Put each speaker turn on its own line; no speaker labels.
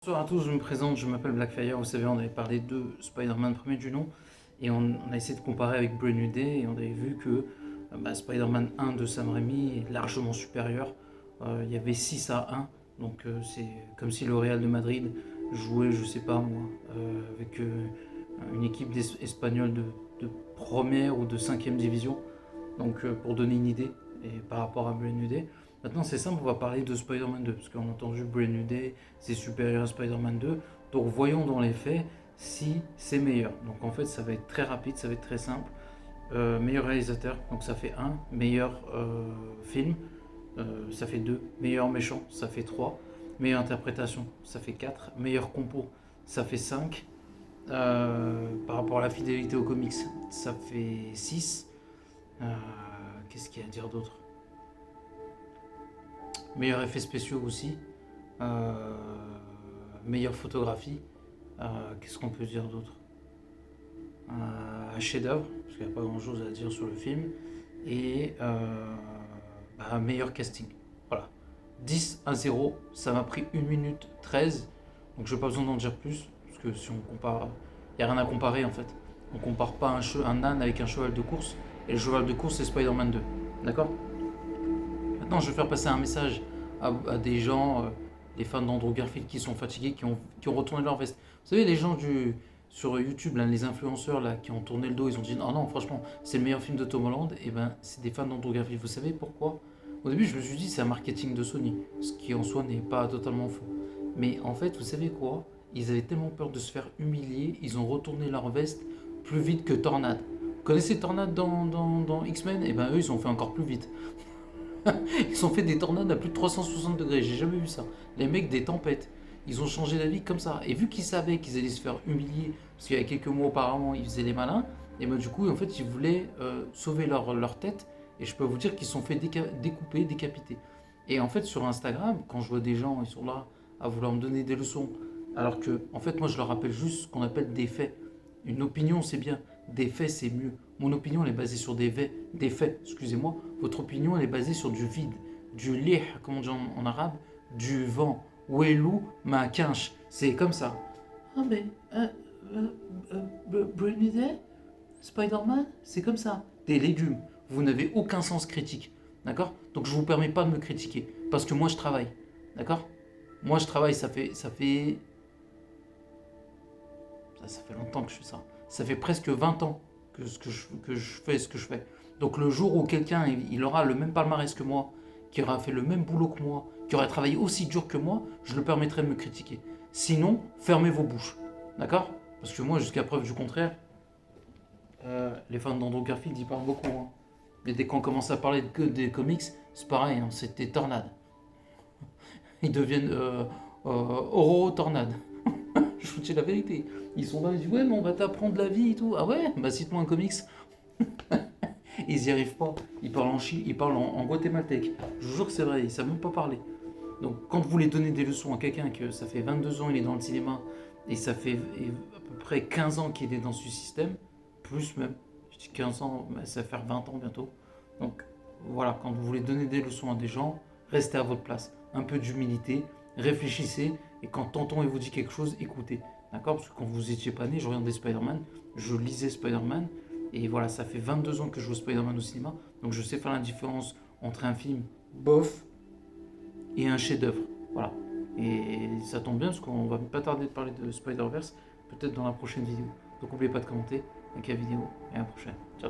Bonsoir à tous, je me présente, je m'appelle Blackfire. Vous savez, on avait parlé de Spider-Man premier du nom et on a essayé de comparer avec Brand New Day et on avait vu que Spider-Man 1 de Sam Raimi est largement supérieur. Il y avait 6 à 1, donc c'est comme si le Real de Madrid jouait, je sais pas moi, avec une équipe espagnole de première ou de cinquième division. Donc pour donner une idée, et par rapport à Brand New Day. Maintenant c'est simple, on va parler de Spider-Man 2, parce qu'on a entendu Brand New Day, c'est supérieur à Spider-Man 2. Donc voyons dans les faits si c'est meilleur. Donc en fait ça va être très rapide, ça va être très simple. Meilleur réalisateur, donc ça fait 1. Meilleur film, ça fait 2. Meilleur méchant, ça fait 3. Meilleure interprétation, ça fait 4. Meilleur compo, ça fait 5. Par rapport à la fidélité aux comics, ça fait 6. Euh, Qu'est-ce qu'il y a à dire d'autre? Meilleurs effets spéciaux aussi. Euh, Meilleure photographie. Qu'est-ce qu'on peut dire d'autre? Un chef-d'œuvre, parce qu'il n'y a pas grand-chose à dire sur le film. Et meilleur casting. Voilà. 10-0, ça m'a pris 1 minute 13. Donc je n'ai pas besoin d'en dire plus, parce que si on compare, il n'y a rien à comparer en fait. On compare pas un âne avec un cheval de course, et le cheval de course c'est Spider-Man 2. D'accord? Maintenant, je vais faire passer un message à des gens, les fans d'Andrew Garfield qui sont fatigués, qui ont retourné leur veste. Vous savez, les gens sur YouTube, là, les influenceurs là, qui ont tourné le dos, ils ont dit oh non, franchement, c'est le meilleur film de Tom Holland. Et ben, c'est des fans d'Andrew Garfield. Vous savez pourquoi? Au début, je me suis dit c'est un marketing de Sony, ce qui en soi n'est pas totalement faux. Mais en fait, vous savez quoi? Ils avaient tellement peur de se faire humilier, ils ont retourné leur veste plus vite que Tornade. Vous connaissez Tornade dans X-Men? Et ben eux, ils ont fait encore plus vite. Ils ont fait des tornades à plus de 360 degrés, j'ai jamais vu ça. Les mecs, des tempêtes. Ils ont changé d'avis comme ça. Et vu qu'ils savaient qu'ils allaient se faire humilier, parce qu'il y a quelques mois auparavant, ils faisaient les malins, et ben du coup, en fait, ils voulaient sauver leur tête. Et je peux vous dire qu'ils se sont fait découper, décapiter. Et en fait, sur Instagram, quand je vois des gens, ils sont là à vouloir me donner des leçons, alors que, en fait, moi, je leur rappelle juste ce qu'on appelle des faits. Une opinion, c'est bien. Des faits, c'est mieux. Mon opinion, elle est basée sur des faits, excusez-moi. Votre opinion, elle est basée sur du vide, du lih, comme on dit en arabe, du vent. Welu ma quinche. C'est comme ça. Ah, mais, Brainy Day, Spider-Man, c'est comme ça. Des légumes. Vous n'avez aucun sens critique. D'accord? Donc, je ne vous permets pas de me critiquer. Parce que moi, je travaille. D'accord? Moi, je travaille, ça fait longtemps que je fais ça. Ça fait presque 20 ans que je fais ce que je fais. Donc le jour où quelqu'un il aura le même palmarès que moi, qui aura fait le même boulot que moi, qui aura travaillé aussi dur que moi, je le permettrai de me critiquer. Sinon, fermez vos bouches. D'accord? Parce que moi, jusqu'à preuve du contraire, les fans d'Andrew Garfield, ils parlent beaucoup. Hein. Mais dès qu'on commence à parler des comics, c'est pareil, hein, c'est des tornades. Ils deviennent Tornade. Je vous dis la vérité. Ils sont là, ils disent ouais, mais on va t'apprendre la vie et tout. Ah ouais? Bah cite-moi un comics. Ils y arrivent pas. Ils parlent en guatémaltèque. Je vous jure que c'est vrai, ils savent même pas parler. Donc quand vous voulez donner des leçons à quelqu'un que ça fait 22 ans il est dans le cinéma et ça fait à peu près 15 ans qu'il est dans ce système, plus même, je dis 15 ans, mais ça va faire 20 ans bientôt. Donc voilà, quand vous voulez donner des leçons à des gens, restez à votre place. Un peu d'humilité, réfléchissez et quand tonton il vous dit quelque chose, écoutez. D'accord? Parce que quand vous étiez pas né, je regardais Spider-Man, je lisais Spider-Man et voilà, ça fait 22 ans que je joue Spider-Man au cinéma, donc je sais faire la différence entre un film bof et un chef-d'œuvre. Voilà. Et ça tombe bien parce qu'on va pas tarder de parler de Spider-Verse, peut-être dans la prochaine vidéo. Donc n'oubliez pas de commenter, like la vidéo et à la prochaine. Ciao.